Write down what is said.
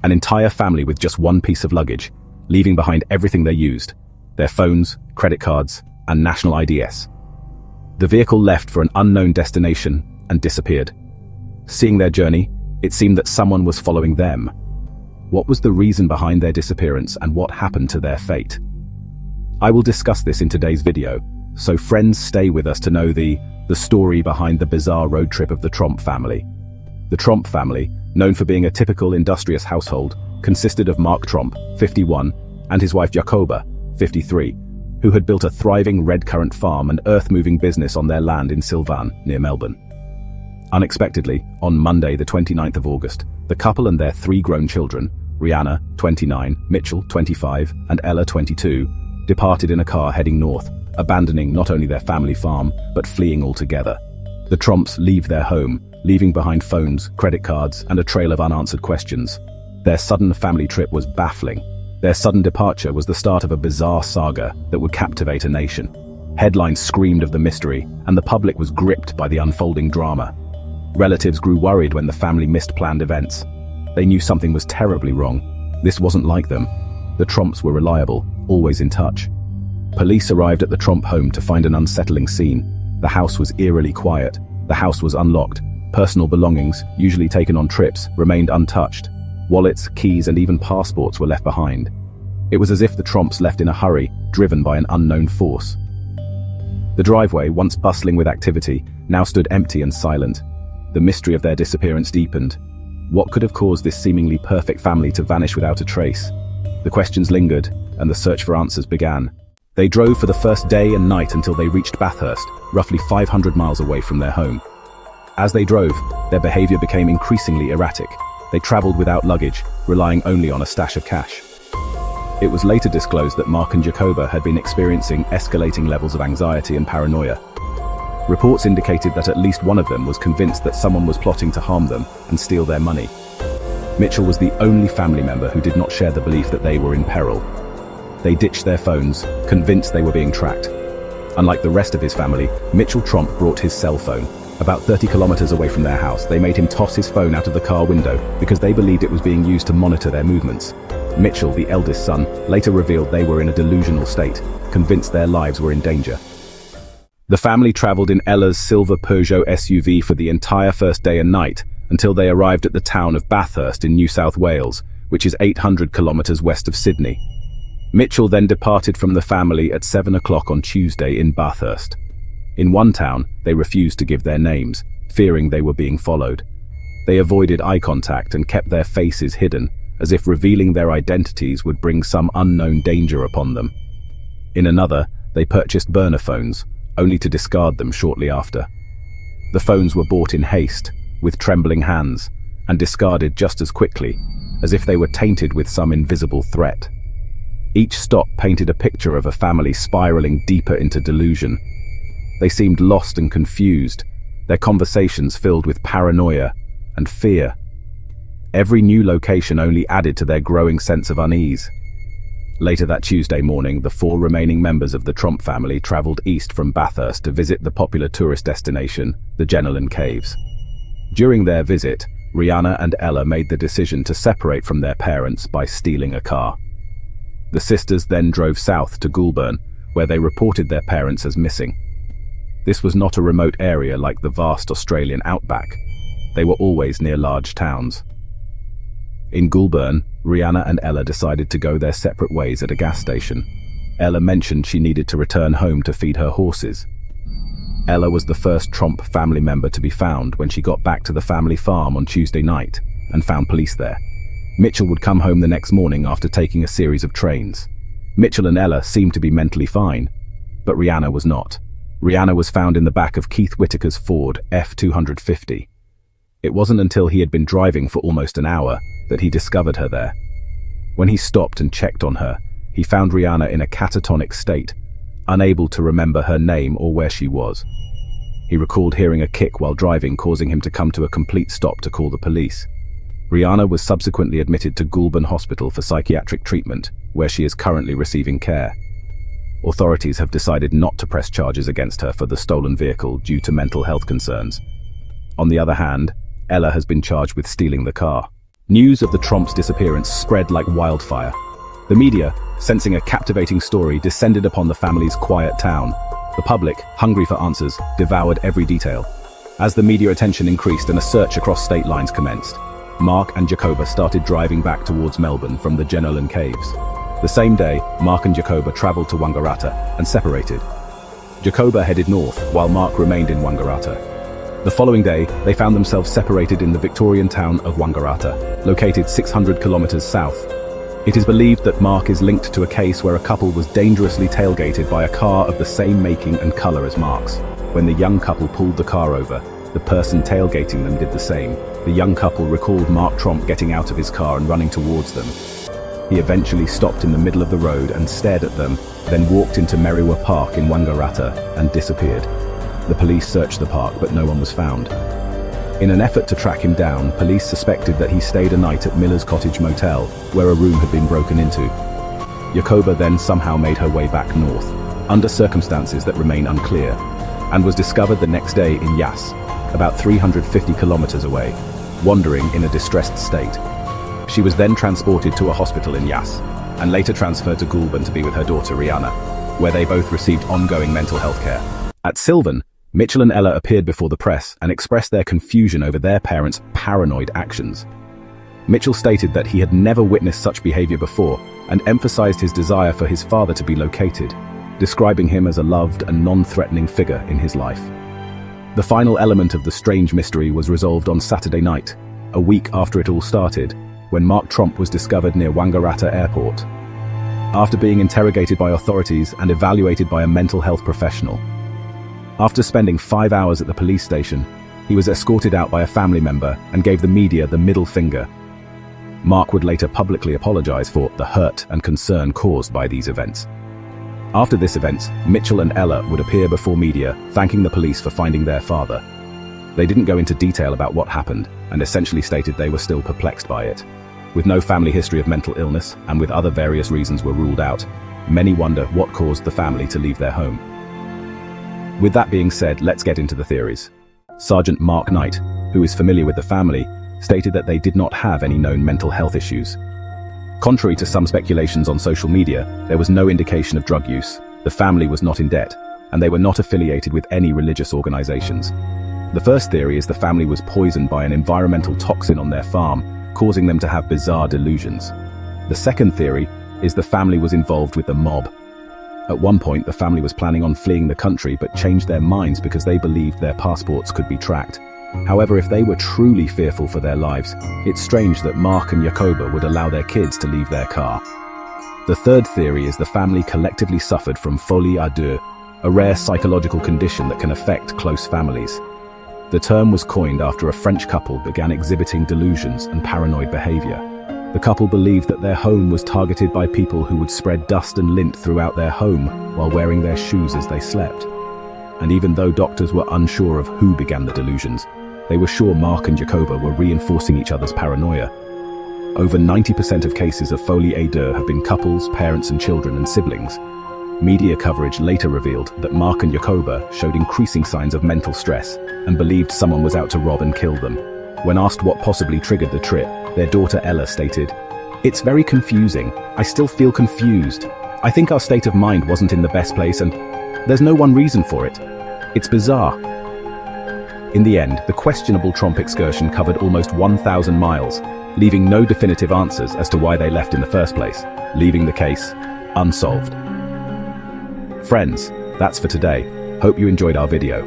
An entire family with just one piece of luggage, leaving behind everything they used, their phones, credit cards, and national IDs. The vehicle left for an unknown destination and disappeared. Seeing their journey, it seemed that someone was following them. What was the reason behind their disappearance and what happened to their fate? I will discuss this in today's video, so friends, stay with us to know the story behind the bizarre road trip of the Tromp family. The Tromp family, known for being a typical industrious household, consisted of Mark Tromp, 51, and his wife Jacoba, 53, who had built a thriving red currant farm and earth-moving business on their land in Sylvan, near Melbourne. Unexpectedly, on Monday the 29th of August, the couple and their 3 grown children, Rihanna, 29, Mitchell, 25, and Ella, 22, departed in a car heading north, abandoning not only their family farm, but fleeing altogether. The Tromps leave their home, leaving behind phones, credit cards, and a trail of unanswered questions. Their sudden family trip was baffling. Their sudden departure was the start of a bizarre saga that would captivate a nation. Headlines screamed of the mystery, and the public was gripped by the unfolding drama. Relatives grew worried when the family missed planned events. They knew something was terribly wrong. This wasn't like them. The Tromps were reliable, always in touch. Police arrived at the Tromp home to find an unsettling scene. The house was eerily quiet. The house was unlocked. Personal belongings, usually taken on trips, remained untouched. Wallets, keys, and even passports were left behind. It was as if the Tromps left in a hurry, driven by an unknown force. The driveway, once bustling with activity, now stood empty and silent. The mystery of their disappearance deepened. What could have caused this seemingly perfect family to vanish without a trace? The questions lingered, and the search for answers began. They drove for the first day and night until they reached Bathurst, roughly 500 miles away from their home. As they drove, their behavior became increasingly erratic. They traveled without luggage, relying only on a stash of cash. It was later disclosed that Mark and Jacoba had been experiencing escalating levels of anxiety and paranoia. Reports indicated that at least one of them was convinced that someone was plotting to harm them and steal their money. Mitchell was the only family member who did not share the belief that they were in peril. They ditched their phones, convinced they were being tracked. Unlike the rest of his family, Mitchell Tromp brought his cell phone. About 30 kilometers away from their house, they made him toss his phone out of the car window because they believed it was being used to monitor their movements. Mitchell, the eldest son, later revealed they were in a delusional state, convinced their lives were in danger. The family traveled in Ella's silver Peugeot SUV for the entire first day and night, until they arrived at the town of Bathurst in New South Wales, which is 800 kilometers west of Sydney. Mitchell then departed from the family at 7 o'clock on Tuesday in Bathurst. In one town, they refused to give their names, fearing they were being followed. They avoided eye contact and kept their faces hidden, as if revealing their identities would bring some unknown danger upon them. In another, they purchased burner phones, only to discard them shortly after. The phones were bought in haste, with trembling hands, and discarded just as quickly, as if they were tainted with some invisible threat. Each stop painted a picture of a family spiraling deeper into delusion. They seemed lost and confused, their conversations filled with paranoia and fear. Every new location only added to their growing sense of unease. Later that Tuesday morning, the 4 remaining members of the Tromp family traveled east from Bathurst to visit the popular tourist destination, the Jenolan Caves. During their visit, Rihanna and Ella made the decision to separate from their parents by stealing a car. The sisters then drove south to Goulburn, where they reported their parents as missing. This was not a remote area like the vast Australian outback. They were always near large towns. In Goulburn, Rihanna and Ella decided to go their separate ways at a gas station. Ella mentioned she needed to return home to feed her horses. Ella was the first Tromp family member to be found when she got back to the family farm on Tuesday night and found police there. Mitchell would come home the next morning after taking a series of trains. Mitchell and Ella seemed to be mentally fine, but Rihanna was not. Rihanna was found in the back of Keith Whitaker's Ford F250. It wasn't until he had been driving for almost an hour that he discovered her there. When he stopped and checked on her, he found Rihanna in a catatonic state, unable to remember her name or where she was. He recalled hearing a kick while driving, causing him to come to a complete stop to call the police. Rihanna was subsequently admitted to Goulburn Hospital for psychiatric treatment, where she is currently receiving care. Authorities have decided not to press charges against her for the stolen vehicle due to mental health concerns. On the other hand, Ella has been charged with stealing the car. News of the Tromp's disappearance spread like wildfire. The media, sensing a captivating story, descended upon the family's quiet town. The public, hungry for answers, devoured every detail. As the media attention increased and a search across state lines commenced, Mark and Jacoba started driving back towards Melbourne from the Jenolan Caves. The same day, Mark and Jacoba travelled to Wangaratta and separated. Jacoba headed north, while Mark remained in Wangaratta. The following day, they found themselves separated in the Victorian town of Wangaratta, located 600 kilometers south. It is believed that Mark is linked to a case where a couple was dangerously tailgated by a car of the same making and color as Mark's. When the young couple pulled the car over, the person tailgating them did the same. The young couple recalled Mark Tromp getting out of his car and running towards them. He eventually stopped in the middle of the road and stared at them, then walked into Merriwa Park in Wangaratta and disappeared. The police searched the park, but no one was found. In an effort to track him down, police suspected that he stayed a night at Miller's Cottage Motel, where a room had been broken into. Jacoba then somehow made her way back north, under circumstances that remain unclear, and was discovered the next day in Yass, about 350 kilometers away, wandering in a distressed state. She was then transported to a hospital in Yass, and later transferred to Goulburn to be with her daughter Rihanna, where they both received ongoing mental health care. At Sylvan, Mitchell and Ella appeared before the press and expressed their confusion over their parents' paranoid actions. Mitchell stated that he had never witnessed such behavior before and emphasized his desire for his father to be located, describing him as a loved and non-threatening figure in his life. The final element of the strange mystery was resolved on Saturday night, a week after it all started, when Mark Tromp was discovered near Wangaratta Airport. After being interrogated by authorities and evaluated by a mental health professional, after spending 5 hours at the police station, he was escorted out by a family member and gave the media the middle finger. Mark would later publicly apologize for the hurt and concern caused by these events. After this event, Mitchell and Ella would appear before media, thanking the police for finding their father. They didn't go into detail about what happened and essentially stated they were still perplexed by it. With no family history of mental illness and with other various reasons were ruled out, many wonder what caused the family to leave their home. With that being said, let's get into the theories. Sergeant Mark Knight, who is familiar with the family, stated that they did not have any known mental health issues. Contrary to some speculations on social media, there was no indication of drug use, the family was not in debt, and they were not affiliated with any religious organizations. The first theory is the family was poisoned by an environmental toxin on their farm, causing them to have bizarre delusions. The second theory is the family was involved with the mob. At one point, the family was planning on fleeing the country but changed their minds because they believed their passports could be tracked. However, if they were truly fearful for their lives, it's strange that Mark and Jacoba would allow their kids to leave their car. The third theory is the family collectively suffered from folie à deux, a rare psychological condition that can affect close families. The term was coined after a French couple began exhibiting delusions and paranoid behavior. The couple believed that their home was targeted by people who would spread dust and lint throughout their home while wearing their shoes as they slept. And even though doctors were unsure of who began the delusions, they were sure Mark and Jacoba were reinforcing each other's paranoia. Over 90% of cases of folie à deux have been couples, parents and children and siblings. Media coverage later revealed that Mark and Jacoba showed increasing signs of mental stress and believed someone was out to rob and kill them. When asked what possibly triggered the trip, their daughter Ella stated, "It's very confusing. I still feel confused. I think our state of mind wasn't in the best place and there's no one reason for it. It's bizarre." In the end, the questionable Tromp excursion covered almost 1,000 miles, leaving no definitive answers as to why they left in the first place, leaving the case unsolved. Friends, that's for today. Hope you enjoyed our video.